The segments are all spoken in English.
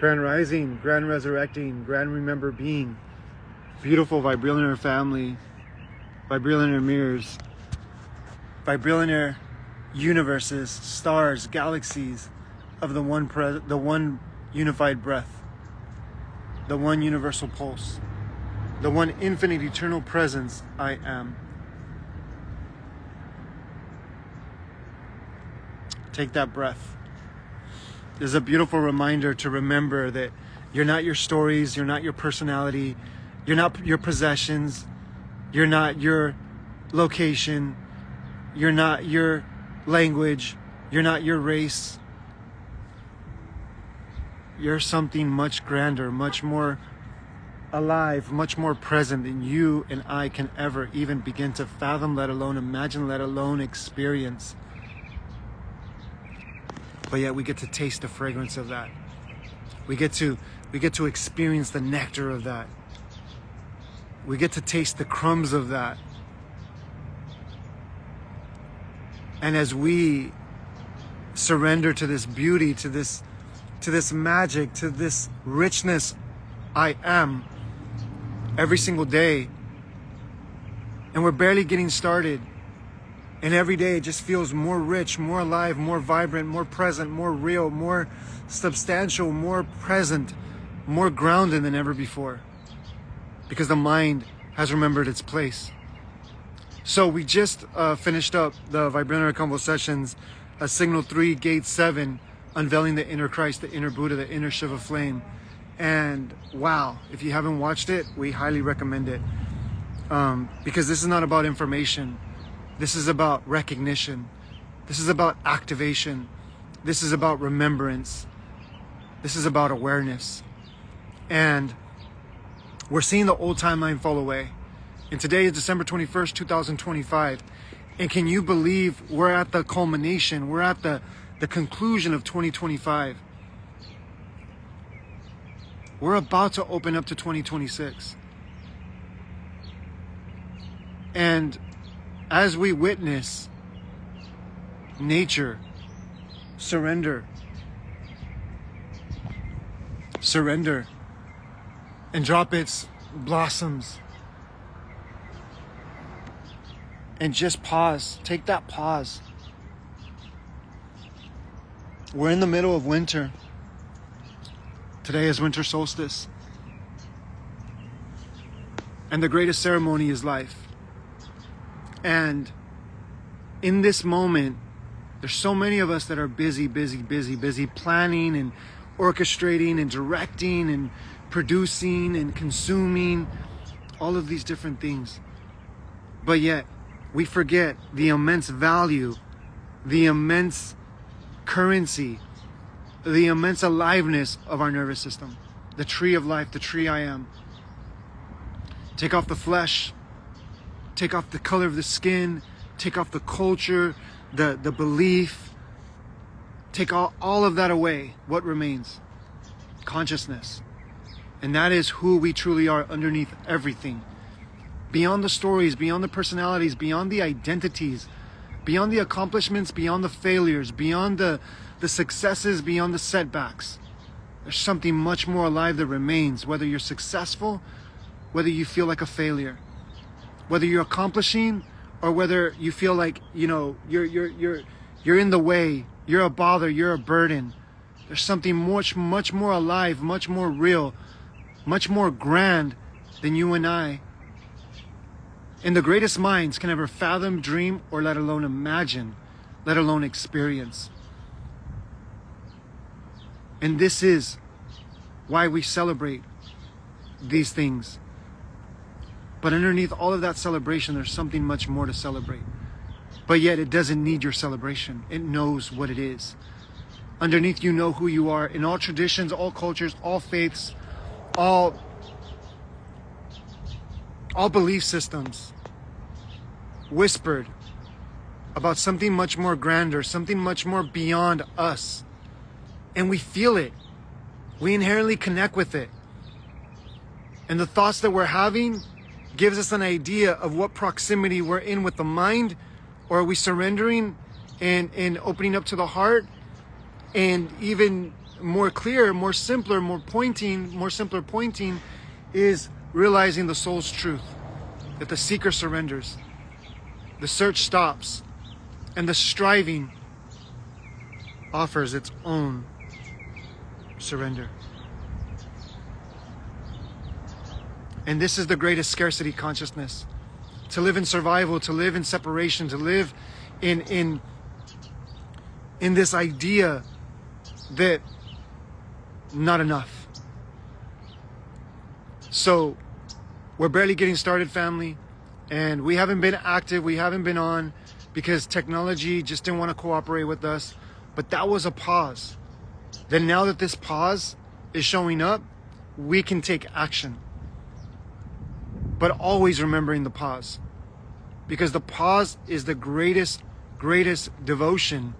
Grand Rising, Grand Resurrecting, Grand Remember Being, beautiful Vibrillionaire family, Vibrillionaire mirrors, Vibrillionaire universes, stars, galaxies of the one unified breath, the one universal pulse, the one infinite eternal presence I am. Take that breath. This is a beautiful reminder to remember that you're not your stories, you're not your personality, you're not your possessions, you're not your location, you're not your language, you're not your race. You're something much grander, much more alive, much more present than you and I can ever even begin to fathom, let alone imagine, let alone experience. But yet we get to taste the fragrance of that. We get to experience the nectar of that. We get to taste the crumbs of that. And as we surrender to this beauty, to this magic, to this richness I am every single day, and we're barely getting started, and every day it just feels more rich, more alive, more vibrant, more present, more real, more substantial, more present, more grounded than ever before, because the mind has remembered its place. So we just finished up the Vibrillionaire Convo-Sessions Signal 3, Gate 7, unveiling the inner Christ, the inner Buddha, the inner Shiva flame. And wow, if you haven't watched it, we highly recommend it, because this is not about information. This is about recognition. This is about activation. This is about remembrance. This is about awareness. And we're seeing the old timeline fall away. And today is December 21st, 2025. And can you believe we're at the culmination? We're at the conclusion of 2025. We're about to open up to 2026. And as we witness nature surrender and drop its blossoms, and just pause, take that pause. We're in the middle of winter. Today is winter solstice. And the greatest ceremony is life. And in this moment, there's so many of us that are busy planning and orchestrating and directing and producing and consuming all of these different things. But yet, we forget the immense value, the immense currency, the immense aliveness of our nervous system, the tree of life, the tree I am. Take off the flesh, take off the color of the skin, take off the culture, the belief, take all of that away. What remains? Consciousness. And that is who we truly are underneath everything. Beyond the stories, beyond the personalities, beyond the identities, beyond the accomplishments, beyond the failures, beyond the successes, beyond the setbacks. There's something much more alive that remains, whether you're successful, whether you feel like a failure, whether you're accomplishing, or whether you feel like, you're in the way, you're a bother, you're a burden. There's something much more alive, much more real, much more grand than you and I. And the greatest minds can never fathom, dream, or let alone imagine, let alone experience. And this is why we celebrate these things. But underneath all of that celebration, there's something much more to celebrate. But yet it doesn't need your celebration. It knows what it is. Underneath, you know who you are. In all traditions, all cultures, all faiths, all belief systems whispered about something much more grander, something much more beyond us. And we feel it. We inherently connect with it. And the thoughts that we're having gives us an idea of what proximity we're in with the mind, or are we surrendering and opening up to the heart, and even more clear, more simpler, more simpler pointing is realizing the soul's truth, that the seeker surrenders, the search stops, and the striving offers its own surrender. And this is the greatest scarcity consciousness. To live in survival, to live in separation, to live in this idea that not enough. So we're barely getting started, family, and we haven't been active, we haven't been on because technology just didn't want to cooperate with us. But that was a pause. Then now that this pause is showing up, we can take action. But always remembering the pause. Because the pause is the greatest devotion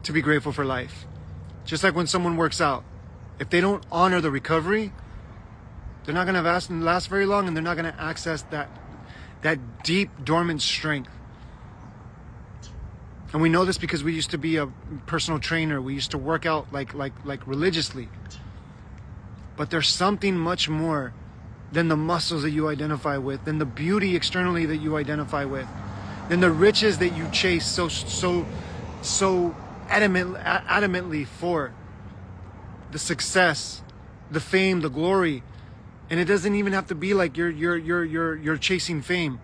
to be grateful for life. Just like when someone works out. If they don't honor the recovery, they're not going to last very long, and they're not going to access that deep, dormant strength. And we know this because we used to be a personal trainer. We used to work out like religiously. But there's something much more than the muscles that you identify with, than the beauty externally that you identify with, than the riches that you chase so adamantly for. The success, the fame, the glory. And it doesn't even have to be like you're chasing fame.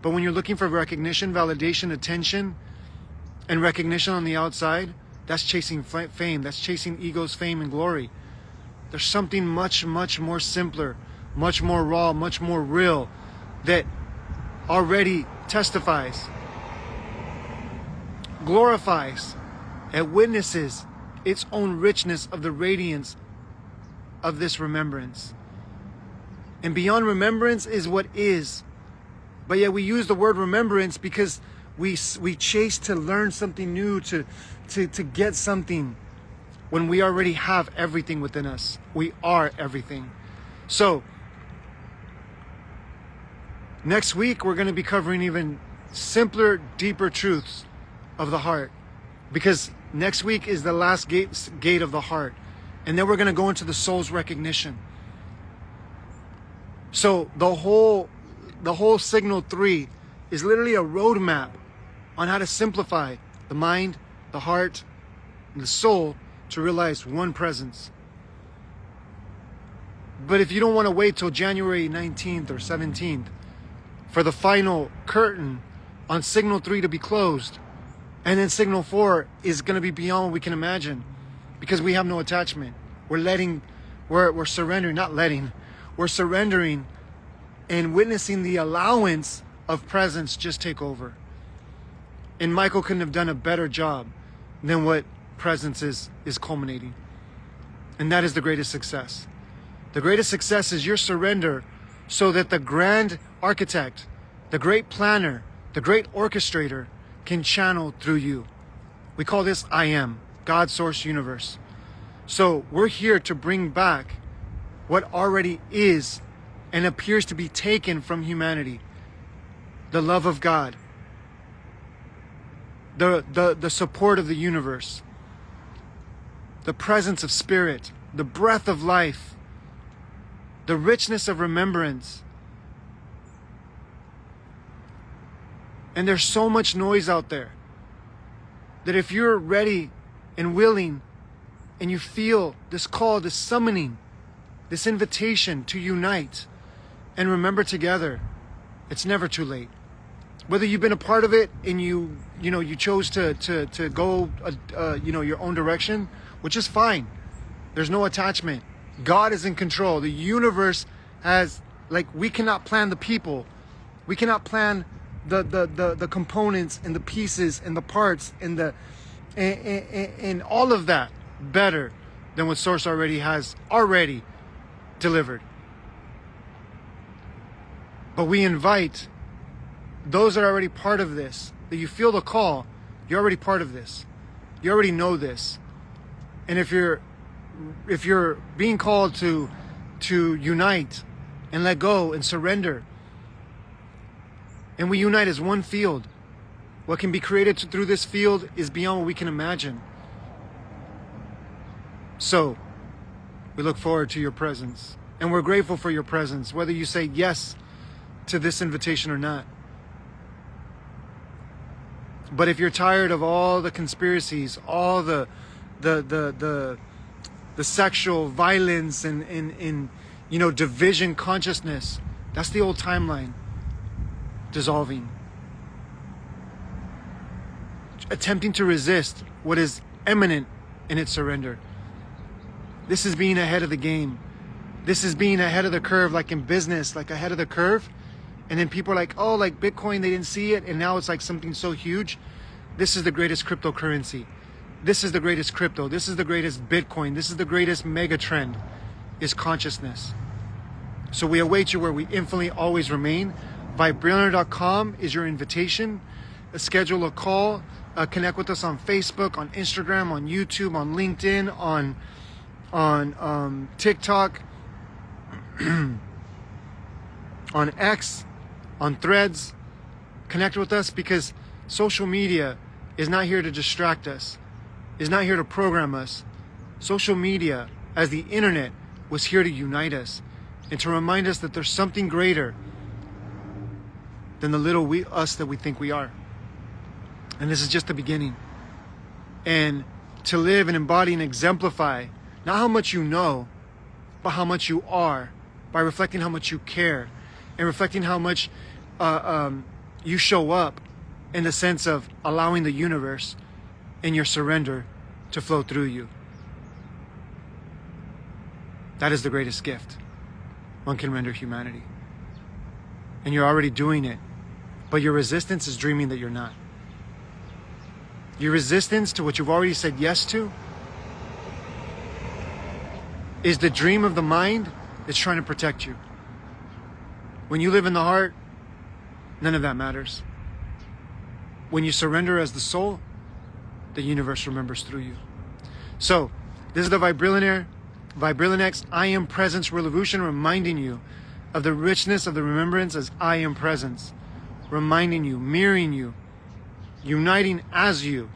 But when you're looking for recognition, validation, attention, and recognition on the outside, that's chasing fame. That's chasing ego's fame and glory. There's something much more simpler, much more raw, much more real that already testifies, glorifies, and witnesses its own richness of the radiance of this remembrance. And beyond remembrance is what is. But yet we use the word remembrance because we chase to learn something new, to get something, when we already have everything within us. We are everything. So next week we're going to be covering even simpler, deeper truths of the heart, because next week is the last gate of the heart, and then we're going to go into the soul's recognition. So the whole Signal 3 is literally a roadmap on how to simplify the mind, the heart, and the soul to realize one presence. But if you don't want to wait till January 19th or 17th for the final curtain on Signal 3 to be closed, and then Signal 4 is going to be beyond what we can imagine, because we have no attachment. We're surrendering, we're surrendering and witnessing the allowance of presence just take over. And Michael couldn't have done a better job than what presence is culminating. And that is the greatest success. The greatest success is your surrender, so that the grand architect, the great planner, the great orchestrator can channel through you. We call this I Am, God, Source, Universe. So we're here to bring back what already is and appears to be taken from humanity. The love of God, the support of the universe, the presence of spirit, the breath of life, the richness of remembrance. And there's so much noise out there that if you're ready and willing, and you feel this call, this summoning, this invitation to unite and remember together, it's never too late. Whether you've been a part of it and you chose to go your own direction, which is fine. There's no attachment. God is in control. The universe has, we cannot plan the people. We cannot plan the components and the pieces and the parts and and all of that better than what Source has already delivered. But we invite those that are already part of this, that you feel the call, you're already part of this. You already know this. And if you're being called to unite and let go and surrender, and we unite as one field, what can be created through this field is beyond what we can imagine. So we look forward to your presence, and we're grateful for your presence, whether you say yes to this invitation or not. But if you're tired of all the conspiracies, all the sexual violence and division consciousness, that's the old timeline dissolving. Attempting to resist what is imminent in its surrender. This is being ahead of the game. This is being ahead of the curve, like in business, like ahead of the curve. And then people are like, oh, like Bitcoin, they didn't see it, and now it's like something so huge. This is the greatest cryptocurrency. This is the greatest crypto. This is the greatest Bitcoin. This is the greatest mega trend, is consciousness. So we await you where we infinitely always remain. Vibrillionaire.com is your invitation. Schedule a call. Connect with us on Facebook, on Instagram, on YouTube, on LinkedIn, on TikTok, on X, on Threads. Connect with us, because social media is not here to distract us, is not here to program us. Social media, as the internet, was here to unite us and to remind us that there's something greater than the little us that we think we are. And this is just the beginning. And to live and embody and exemplify not how much you know, but how much you are, by reflecting how much you care and reflecting how much you show up, in the sense of allowing the universe in your surrender to flow through you. That is the greatest gift one can render humanity. And you're already doing it, but your resistance is dreaming that you're not. Your resistance to what you've already said yes to is the dream of the mind that's trying to protect you. When you live in the heart, none of that matters. When you surrender as the soul, the universe remembers through you. So, this is the Vibrillionaire, Vibrillionex I Am Presence Revolution, reminding you of the richness of the remembrance as I Am Presence. Reminding you, mirroring you, uniting as you,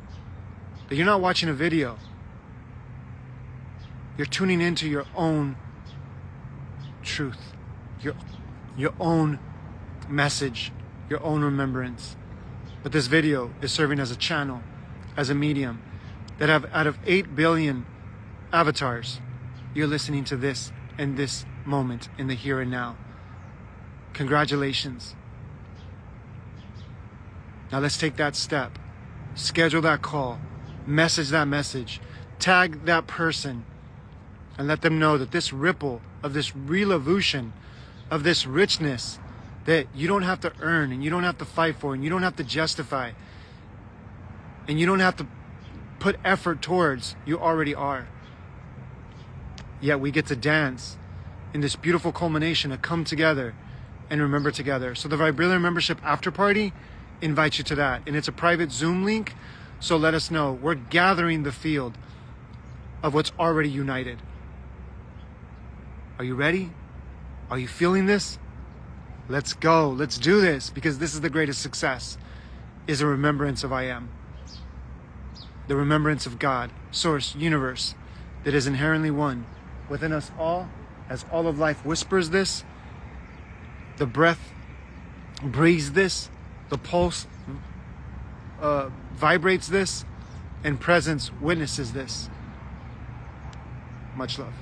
that you're not watching a video. You're tuning into your own truth, your own message, your own remembrance. But this video is serving as a channel, as a medium, that have, out of 8 billion avatars, you're listening to this in this moment, in the here and now. Congratulations. Now let's take that step. Schedule that call. Message that message. Tag that person. And let them know that this ripple of this revolution, of this richness, that you don't have to earn, and you don't have to fight for, and you don't have to justify, and you don't have to put effort towards, you already are. Yet we get to dance in this beautiful culmination, to come together and remember together. So the Vibrillionaire Membership After Party invites you to that. And it's a private Zoom link, so let us know. We're gathering the field of what's already united. Are you ready? Are you feeling this? Let's go. Let's do this, because this is the greatest success, is a remembrance of I Am. The remembrance of God, Source, Universe, that is inherently one within us all, as all of life whispers this, the breath breathes this, the pulse vibrates this, and presence witnesses this. Much love.